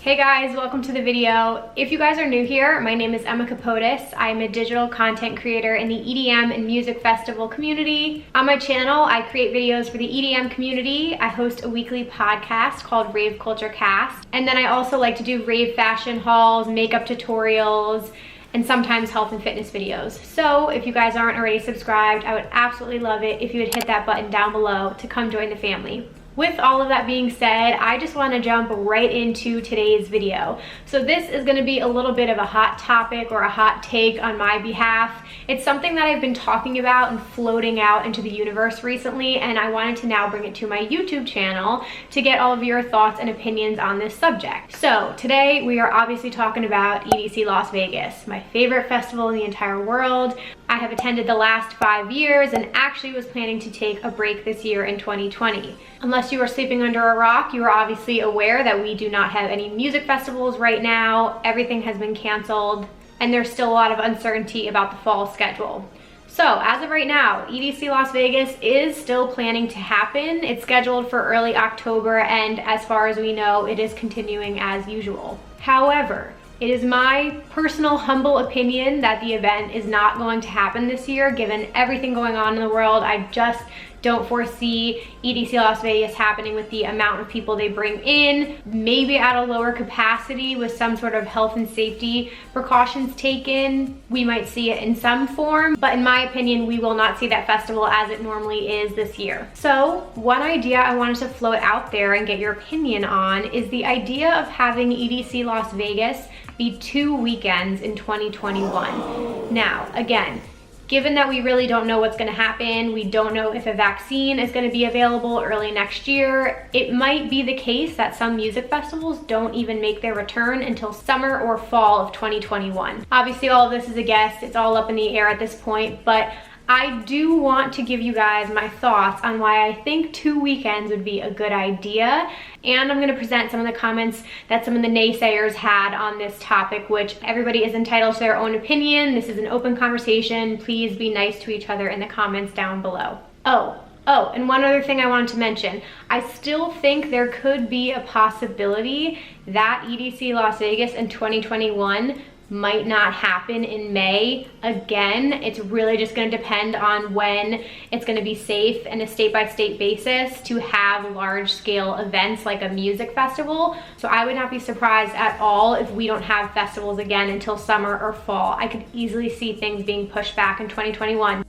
Hey guys, welcome to the video. If you guys are new here, my name is Emma Kapotes. I'm a digital content creator in the EDM and music festival community. On my channel, I create videos for the EDM community. I host a weekly podcast called Rave Culture Cast. And then I also like to do rave fashion hauls, makeup tutorials, and sometimes health and fitness videos. So if you guys aren't already subscribed, I would absolutely love it if you would hit that button down below to come join the family. With all of that being said, I just want to jump right into today's video. So this is going to be a little bit of a hot topic or a hot take on my behalf. It's something that I've been talking about and floating out into the universe recently, and I wanted to now bring it to my YouTube channel to get all of your thoughts and opinions on this subject. So today we are obviously talking about EDC Las Vegas, my favorite festival in the entire world. I have attended the last 5 years and actually was planning to take a break this year in 2020. Unless you are sleeping under a rock, you are obviously aware that we do not have any music festivals right now. Everything has been canceled, and there's still a lot of uncertainty about the fall schedule. So as of right now, EDC Las Vegas is still planning to happen. It's scheduled for early October, and as far as we know, it is continuing as usual. However, it is my personal humble opinion that the event is not going to happen this year, given everything going on in the world. I just don't foresee EDC Las Vegas happening with the amount of people they bring in, maybe at a lower capacity with some sort of health and safety precautions taken. We might see it in some form, but in my opinion, we will not see that festival as it normally is this year. So one idea I wanted to float out there and get your opinion on is the idea of having EDC Las Vegas be 2 weekends in 2021. Now, again, given that we really don't know what's going to happen, we don't know if a vaccine is going to be available early next year, it might be the case that some music festivals don't even make their return until summer or fall of 2021. Obviously, all of this is a guess. It's all up in the air at this point, but I do want to give you guys my thoughts on why I think 2 weekends would be a good idea. And I'm going to present some of the comments that some of the naysayers had on this topic, which everybody is entitled to their own opinion. This is an open conversation. Please be nice to each other in the comments down below. Oh, and one other thing I wanted to mention. I still think there could be a possibility that EDC Las Vegas in 2021 might not happen in May. Again, it's really just going to depend on when it's going to be safe in a state-by-state basis to have large-scale events like a music festival. So I would not be surprised at all if we don't have festivals again until summer or fall. I could easily see things being pushed back in 2021.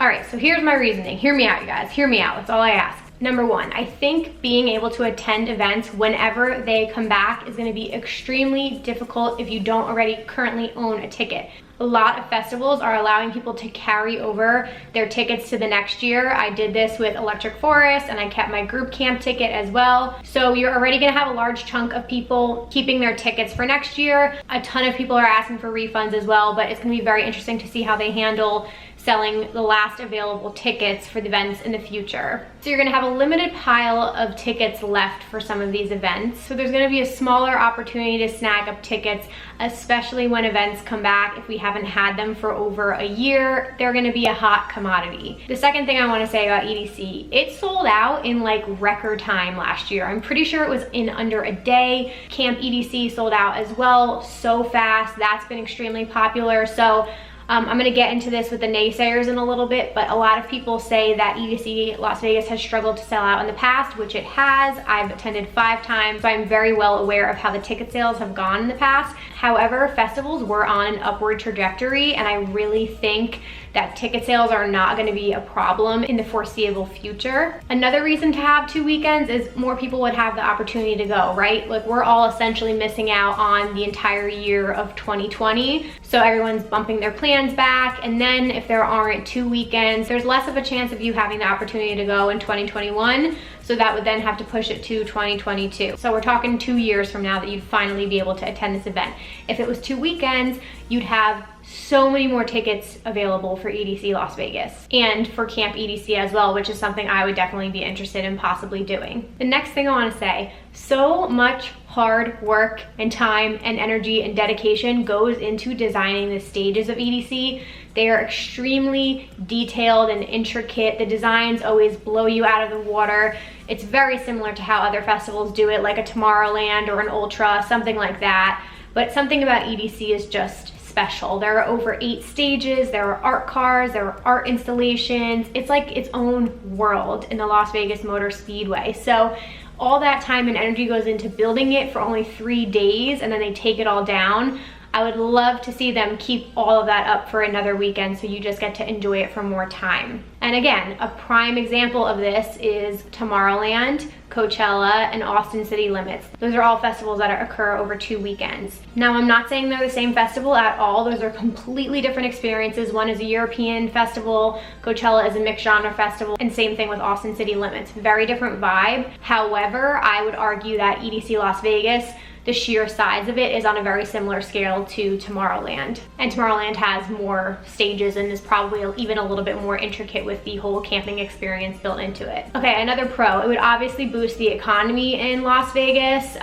All right, so here's my reasoning. Hear me out, you guys. Hear me out. That's all I ask. Number one, I think being able to attend events whenever they come back is going to be extremely difficult if you don't already currently own a ticket. A lot of festivals are allowing people to carry over their tickets to the next year. I did this with Electric Forest, and I kept my group camp ticket as well. So you're already going to have a large chunk of people keeping their tickets for next year. A ton of people are asking for refunds as well, but it's going to be very interesting to see how they handle selling the last available tickets for the events in the future. So you're gonna have a limited pile of tickets left for some of these events. So there's gonna be a smaller opportunity to snag up tickets, especially when events come back. If we haven't had them for over a year, they're gonna be a hot commodity. The second thing I wanna say about EDC, it sold out in like record time last year. I'm pretty sure it was in under a day. Camp EDC sold out as well, so fast. That's been extremely popular. So I'm going to get into this with the naysayers in a little bit, but a lot of people say that EDC Las Vegas has struggled to sell out in the past, which it has. I've attended 5 times, so I'm very well aware of how the ticket sales have gone in the past. However, festivals were on an upward trajectory, and I really think that ticket sales are not going to be a problem in the foreseeable future. Another reason to have 2 weekends is more people would have the opportunity to go, right? Like, we're all essentially missing out on the entire year of 2020, so everyone's bumping their plans back, and then if there aren't 2 weekends, there's less of a chance of you having the opportunity to go in 2021, so that would then have to push it to 2022. So we're talking 2 years from now that you'd finally be able to attend this event. If it was 2 weekends, you'd have so many more tickets available for EDC Las Vegas and for Camp EDC as well, which is something I would definitely be interested in possibly doing. The next thing I want to say, so much hard work and time and energy and dedication goes into designing the stages of EDC They are extremely detailed and intricate. The designs always blow you out of the water. It's very similar to how other festivals do it, like a Tomorrowland or an Ultra, something like that. But something about EDC is just special. There are over 8 stages, there are art cars, there are art installations. It's like its own world in the Las Vegas Motor Speedway. So all that time and energy goes into building it for only 3 days, and then they take it all down. I would love to see them keep all of that up for another weekend so you just get to enjoy it for more time. And again, a prime example of this is Tomorrowland, Coachella, and Austin City Limits. Those are all festivals that occur over 2 weekends. Now, I'm not saying they're the same festival at all. Those are completely different experiences. One is a European festival, Coachella is a mixed genre festival, and same thing with Austin City Limits. Very different vibe. However, I would argue that EDC Las Vegas, the sheer size of it is on a very similar scale to Tomorrowland. And Tomorrowland has more stages and is probably even a little bit more intricate with the whole camping experience built into it. Okay, another pro, it would obviously boost the economy in Las Vegas.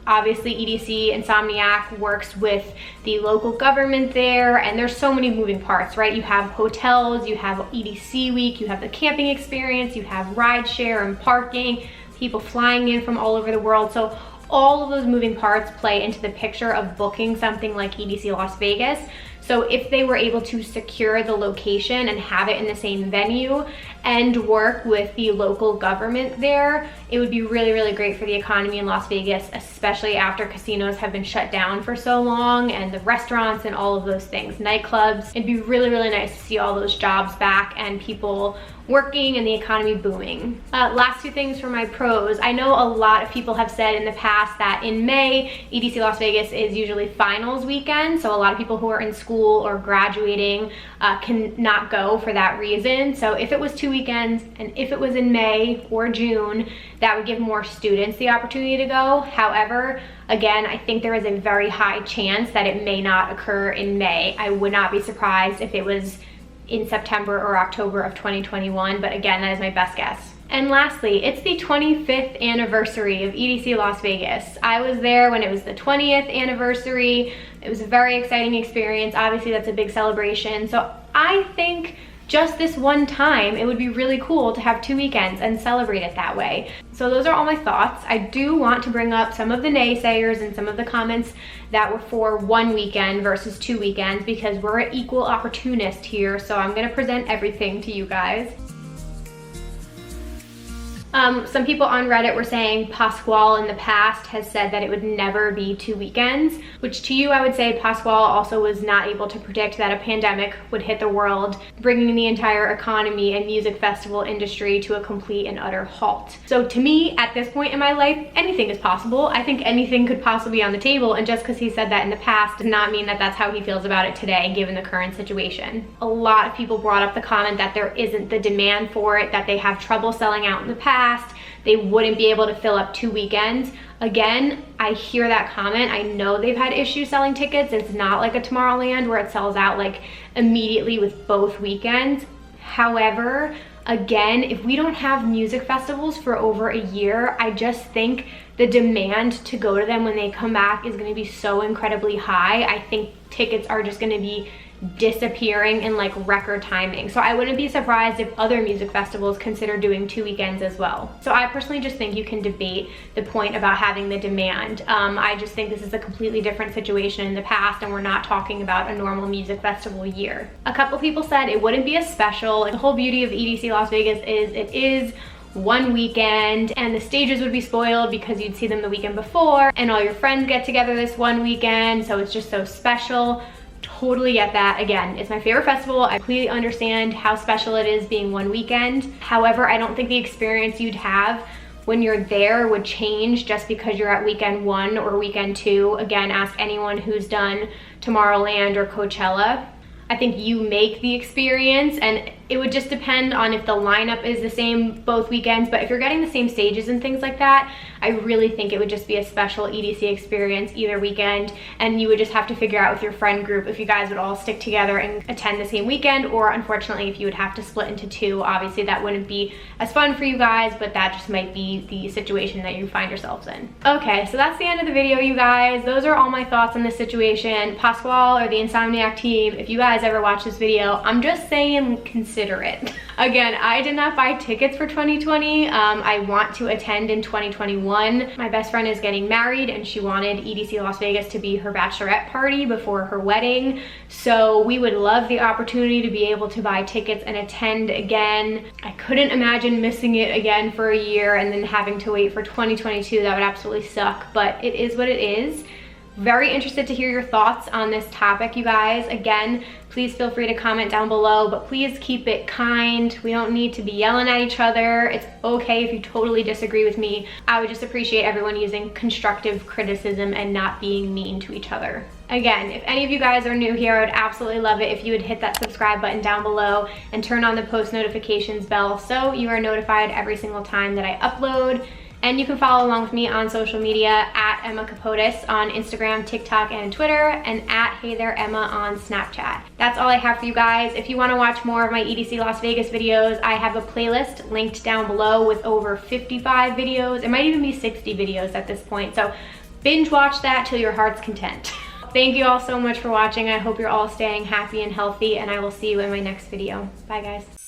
Obviously EDC Insomniac works with the local government there, and there's so many moving parts, right? You have hotels, you have EDC week, you have the camping experience, you have rideshare and parking, people flying in from all over the world. So all of those moving parts play into the picture of booking something like EDC Las Vegas. So if they were able to secure the location and have it in the same venue and work with the local government there, it would be really, really great for the economy in Las Vegas, especially after casinos have been shut down for so long, and the restaurants and all of those things, nightclubs. It'd be really, really nice to see all those jobs back and people working and the economy booming. Last 2 things for my pros. I know a lot of people have said in the past that in May, EDC Las Vegas is usually finals weekend, so a lot of people who are in school or graduating can not go for that reason. So if it was 2 weekends and if it was in May or June, that would give more students the opportunity to go. However, again, I think there is a very high chance that it may not occur in May. I would not be surprised if it was in September or October of 2021, but again, that is my best guess. And lastly, it's the 25th anniversary of EDC Las Vegas. I was there when it was the 20th anniversary. It was a very exciting experience. Obviously, that's a big celebration. So I think just this one time, it would be really cool to have 2 weekends and celebrate it that way. So those are all my thoughts. I do want to bring up some of the naysayers and some of the comments that were for 1 weekend versus 2 weekends, because we're an equal opportunist here. So I'm gonna present everything to you guys. Some people on Reddit were saying Pasquale in the past has said that it would never be 2 weekends, which to you I would say Pasquale also was not able to predict that a pandemic would hit the world, bringing the entire economy and music festival industry to a complete and utter halt. So to me, at this point in my life, anything is possible. I think anything could possibly be on the table, and just because he said that in the past does not mean that that's how he feels about it today, given the current situation. A lot of people brought up the comment that there isn't the demand for it, that they have trouble selling out in the past, they wouldn't be able to fill up 2 weekends. Again, I hear that comment. I know they've had issues selling tickets. It's not like a Tomorrowland where it sells out like immediately with both weekends. However, again, if we don't have music festivals for over a year, I just think the demand to go to them when they come back is going to be so incredibly high. I think tickets are just going to be disappearing in like record timing. So I wouldn't be surprised if other music festivals consider doing 2 weekends as well. So I personally just think you can debate the point about having the demand. I just think this is a completely different situation in the past, and we're not talking about a normal music festival year. A couple people said it wouldn't be a special. The whole beauty of EDC Las Vegas is it is 1 weekend, and the stages would be spoiled because you'd see them the weekend before, and all your friends get together this 1 weekend, so it's just so special. Totally get that. Again, it's my favorite festival. I completely understand how special it is being 1 weekend. However, I don't think the experience you'd have when you're there would change just because you're at weekend 1 or weekend 2. Again, ask anyone who's done Tomorrowland or Coachella. I think you make the experience, and It would just depend on if the lineup is the same both weekends, but if you're getting the same stages and things like that, I really think it would just be a special EDC experience either weekend, and you would just have to figure out with your friend group if you guys would all stick together and attend the same weekend, or unfortunately if you would have to split into two. Obviously that wouldn't be as fun for you guys, but that just might be the situation that you find yourselves in. Okay, so that's the end of the video, you guys. Those are all my thoughts on this situation. Pasquale or the Insomniac team, if you guys ever watch this video, I'm just saying consider it. Again, I did not buy tickets for 2020. I want to attend in 2021. My best friend is getting married and she wanted EDC Las Vegas to be her bachelorette party before her wedding. So we would love the opportunity to be able to buy tickets and attend again. I couldn't imagine missing it again for a year and then having to wait for 2022. That would absolutely suck, but it is what it is. Very interested to hear your thoughts on this topic, you guys. Again, please feel free to comment down below, but please keep it kind. We don't need to be yelling at each other. It's okay if you totally disagree with me. I would just appreciate everyone using constructive criticism and not being mean to each other. Again, if any of you guys are new here, I would absolutely love it if you would hit that subscribe button down below and turn on the post notifications bell so you are notified every single time that I upload. And you can follow along with me on social media at Emma Kapotes on Instagram, TikTok, and Twitter, and at Hey There Emma on Snapchat. That's all I have for you guys. If you want to watch more of my EDC Las Vegas videos, I have a playlist linked down below with over 55 videos. It might even be 60 videos at this point. So binge watch that till your heart's content. Thank you all so much for watching. I hope you're all staying happy and healthy, and I will see you in my next video. Bye, guys.